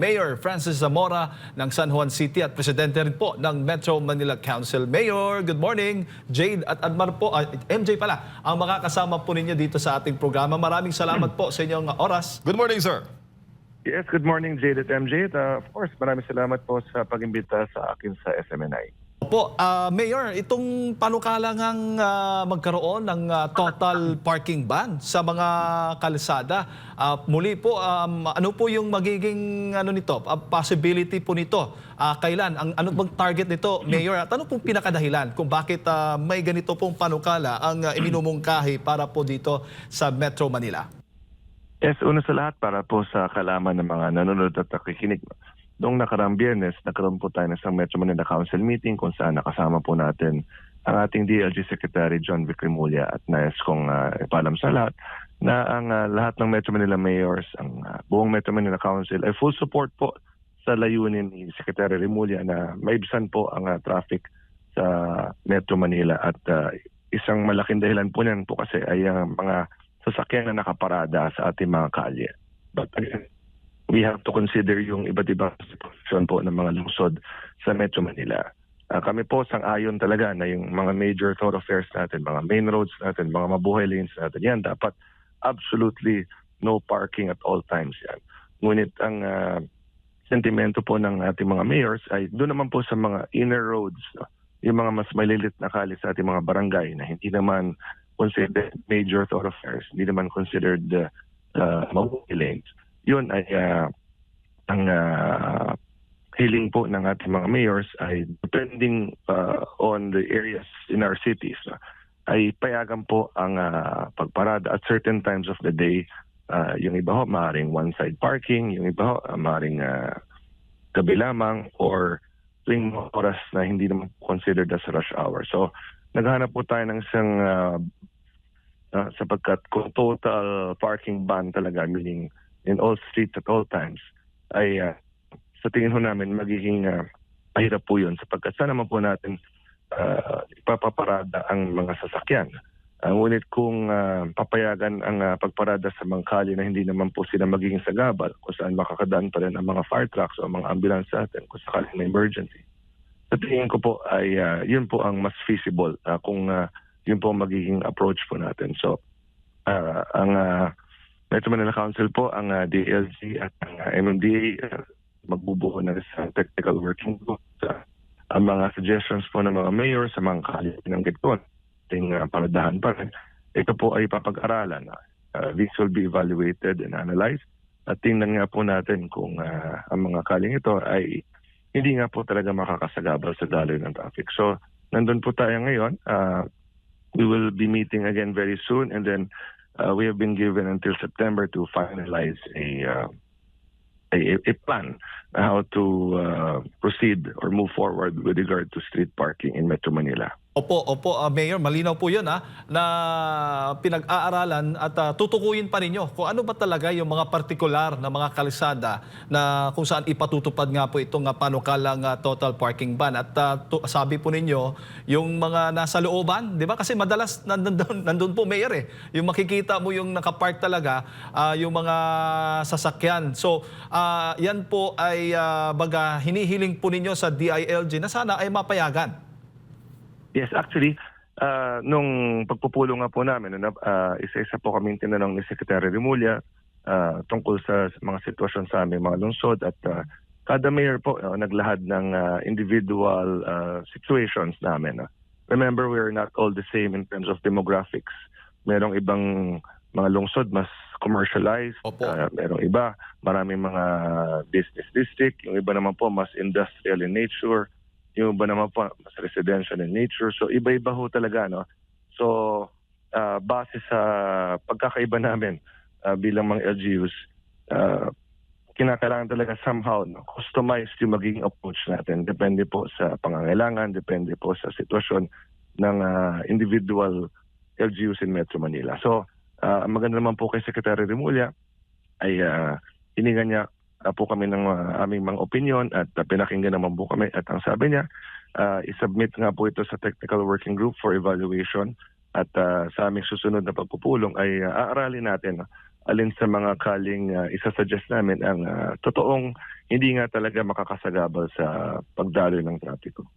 Mayor Francis Zamora ng San Juan City at presidente rin po ng Metro Manila Council. Mayor, good morning. Jade at Admar po, MJ pala, ang makakasama po ninyo dito sa ating programa. Maraming salamat po sa inyong oras. Good morning, sir. Yes, good morning, Jade at MJ. Of course, maraming salamat po sa pag-imbita sa akin sa SMNI. Opo, Mayor, itong panukalangang magkaroon ng total parking ban sa mga kalsada. Muli po, ano po yung magiging possibility po nito? Kailan? Ano bang target nito, Mayor? At ano pong pinakadahilan kung bakit may ganito pong panukala ang iminumungkahi para po dito sa Metro Manila? Yes, una sa lahat para po sa kalaman ng mga nanonood at nakikinig. Noong nakaraang Biyernes, nagkaroon po tayo ng isang Metro Manila Council meeting kung saan nakasama po natin ang ating DLG Secretary John Vic Remulla at nais kong ipaalam sa lahat na ang lahat ng Metro Manila Mayors, ang buong Metro Manila Council ay full support po sa layunin ni Secretary Remulla na maibsan po ang traffic sa Metro Manila at isang malaking dahilan po niyan po kasi ay ang mga sasakyan na nakaparada sa ating mga kalye. But again, we have to consider yung iba't ibang sitwasyon po ng mga lungsod sa Metro Manila. Kami po sang-ayon talaga na yung mga major thoroughfares natin, mga main roads natin, mga mabuhay lanes natin, yan dapat absolutely no parking at all times yan. Ngunit ang sentimento po ng ating mga mayors ay doon naman po sa mga inner roads, no? Yung mga mas malilit na kali sa ating mga barangay na hindi naman considered major thoroughfares, hindi naman considered mabuhay lanes. Yun ay ang hiling po ng ating mga mayors ay depending on the areas in our cities, ay payagan po ang pagparada at certain times of the day. Yung iba ho, maaaring one-side parking, yung iba ho, maaaring gabi lamang or tuwing oras na hindi naman considered as rush hour. So, naghanap po tayo ng isang sapagkat kung total parking ban talaga, meaning in all streets at all times, ay sa tingin ho namin magiging mahirap po yun sapagkat sana naman po natin ipapaparada ang mga sasakyan. Ngunit kung papayagan ang pagparada sa mga kalye na hindi naman po sila magiging sagabal, kung saan makakadaan pa rin ang mga fire trucks o mga ambulance natin kung sakaling may emergency. Sa tingin ko po ay yun po ang mas feasible kung yun po ang magiging approach po natin. So, ang Metro Manila Council po, ang DLG at ang MMDA magbubuo na sa technical working group sa ang mga suggestions po ng mga mayor sa mga kalye pinanggit ko. Ating paradahan pa rin. Ito po ay papag-aralan. This will be evaluated and analyzed. At tingnan nga po natin kung ang mga kalyeng ito ay hindi nga po talaga makakasagabal sa daloy ng traffic. So, nandun po tayo ngayon. We will be meeting again very soon and then we have been given until September to finalize a plan how to proceed or move forward with regard to street parking in Metro Manila. Opo, Mayor, malinaw po yun na pinag-aaralan at tutukuyin pa ninyo kung ano ba talaga yung mga partikular na mga kalsada na kung saan ipatutupad nga po itong panukalang total parking ban. At sabi po ninyo, yung mga nasa looban, di ba? Kasi madalas nandun po, Mayor yung makikita mo yung nakapark talaga, yung mga sasakyan. So, yan po ay baga hinihiling po ninyo sa DILG na sana ay mapayagan. Yes, actually, nung pagpupulong nga po namin, isa-isa po kaming tinanong ni Secretary Remulla tungkol sa mga sitwasyon sa aming mga lungsod at kada mayor po naglahad ng individual situations namin. Remember, we're not all the same in terms of demographics. Merong ibang mga lungsod mas commercialized, merong iba, maraming mga business district, yung iba naman po mas industrial in nature, yung iba naman po mas residential in nature. So iba-iba ho talaga, no? So base sa pagkakaiba namin bilang mga LGUs, kinakailangan talaga somehow customize yung magiging approach natin. Depende po sa pangangailangan, depende po sa sitwasyon ng individual LGUs in Metro Manila. So maganda naman po kay Secretary Remulla ay hiningan niya po kami ng aming mga opinion at pinakinggan naman po kami at ang sabi niya, isubmit nga po ito sa technical working group for evaluation at sa aming susunod na pagpupulong ay aaralin natin alin sa mga kaling isasuggest namin ang totoong hindi nga talaga makakasagabal sa pagdaloy ng trapiko.